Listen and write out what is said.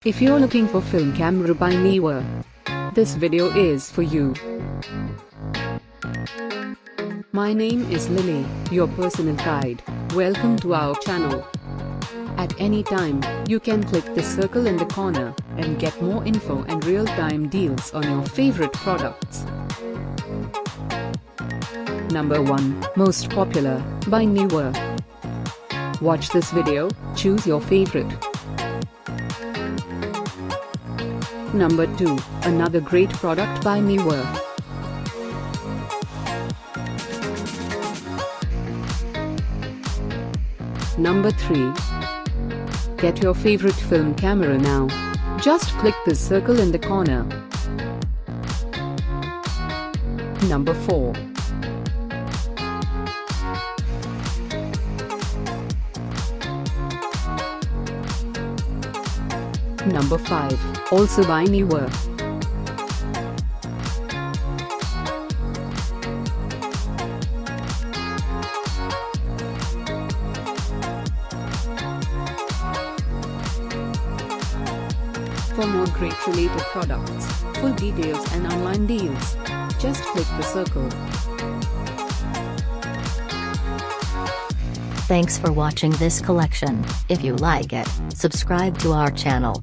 If you're looking for film camera by Neewer, this video is for you. My name is Lily, your personal guide. Welcome to our channel. At any time, you can click the circle in the corner and get more info and real-time deals on your favorite products. Number 1, Most Popular, by Neewer. Watch this video, choose your favorite. Number 2, another great product by Neewer. Number 3. Get your favorite film camera now. Just click the circle in the corner. Number 4. Number 5, also by Neewer. For more great related products, full details and online deals, just click the circle. Thanks for watching this collection. If you like it, subscribe to our channel.